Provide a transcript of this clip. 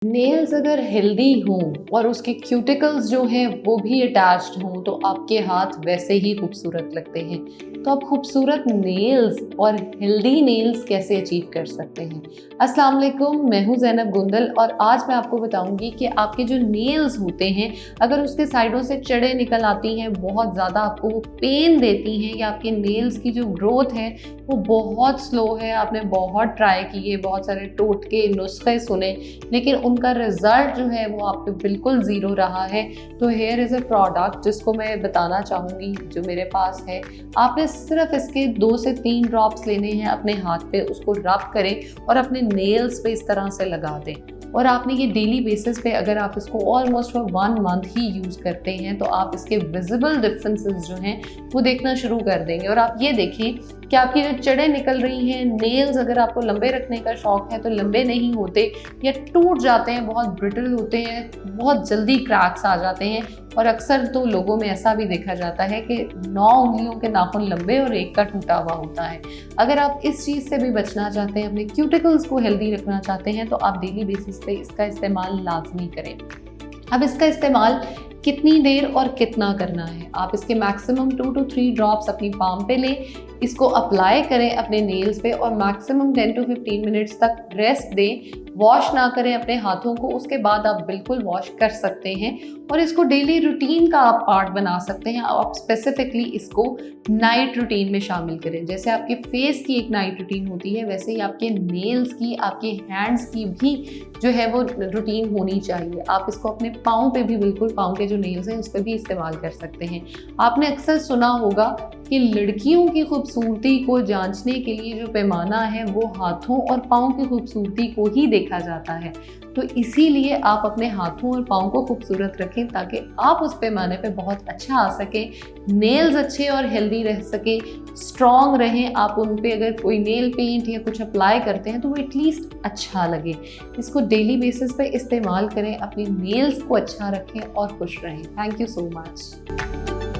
Nails अगर healthy हों और उसके क्यूटिकल्स जो हैं वो भी अटैच्ड हों तो आपके हाथ वैसे ही खूबसूरत लगते हैं। तो आप खूबसूरत नेल्स और हेल्दी नेल्स कैसे अचीव कर सकते हैं। अस्सलाम वालेकुम, मैं हूं ज़ैनब गुंदल और आज मैं आपको बताऊंगी कि आपके जो नेल्स होते हैं अगर उसके साइडों से चढ़े निकल आती हैं, बहुत ज़्यादा आपको वो पेन देती हैं या आपके नेल्स की जो ग्रोथ है वो बहुत स्लो है, आपने बहुत ट्राई किए, बहुत सारे टोटके नुस्खे सुने, लेकिन उनका रिजल्ट जो है वो आप पे बिल्कुल ज़ीरो रहा है। तो हेयर इज़ अ प्रोडक्ट जिसको मैं बताना चाहूँगी जो मेरे पास है। आपने सिर्फ इसके 2 से 3 ड्रॉप्स लेने हैं अपने हाथ पे, उसको रब करें और अपने नेल्स पे इस तरह से लगा दें। और आपने ये डेली बेसिस पे अगर आप इसको almost for 1 month he use करते हैं तो आप इसके विजिबल डिफरेंसेस जो हैं वो देखना शुरू कर देंगे। और आप ये देखें कि आपकी जो चढ़ें निकल रही हैं, नेल्स अगर आपको लंबे रखने का शौक है तो लंबे नहीं होते या टूट जाते हैं, बहुत ब्रिटल होते हैं, बहुत जल्दी क्रैक्स आ जाते हैं। और अक्सर तो लोगों में ऐसा भी देखा जाता है कि 9 उंगलियों के नाखून लंबे और एक का टूटा हुआ होता है। अगर आप इस चीज़ से भी बचना चाहते हैं, अपने क्यूटिकल्स को हेल्दी रखना चाहते हैं तो आप डेली बेसिस पे इसका इस्तेमाल लाजमी करें। अब इसका इस्तेमाल कितनी देर और कितना करना है, आप इसके मैक्सिमम 2 to 3 ड्रॉप्स अपनी पाम पे लें, इसको अप्लाई करें अपने नेल्स पे और मैक्सिमम 10 to 15 मिनट्स तक रेस्ट दें। वॉश ना करें अपने हाथों को, उसके बाद आप बिल्कुल वॉश कर सकते हैं और इसको डेली रूटीन का आप पार्ट बना सकते हैं। आप स्पेसिफिकली इसको नाइट रूटीन में शामिल करें। जैसे आपके फेस की एक नाइट रूटीन होती है वैसे ही आपके नेल्स की, आपके हैंड्स की भी जो है वो रूटीन होनी चाहिए। आप इसको अपने पाँव पे भी, बिल्कुल पाँव के जो नेल्स हैं उस पर भी इस्तेमाल कर सकते हैं। आपने अक्सर सुना होगा कि लड़कियों की खूबसूरती को जांचने के लिए जो पैमाना है वो हाथों और पाँव की खूबसूरती को ही देखा जाता है। तो इसीलिए आप अपने हाथों और पाँव को खूबसूरत रखें ताकि आप उस पैमाने पे बहुत अच्छा आ सके, नेल्स अच्छे और हेल्दी रह सके, स्ट्रॉन्ग रहें। आप उन पे अगर कोई नेल पेंट या कुछ अप्लाई करते हैं तो वो एटलीस्ट अच्छा लगे। इसको डेली बेसिस पे इस्तेमाल करें, अपनी नेल्स को अच्छा रखें और खुश रहें। Thank you so much.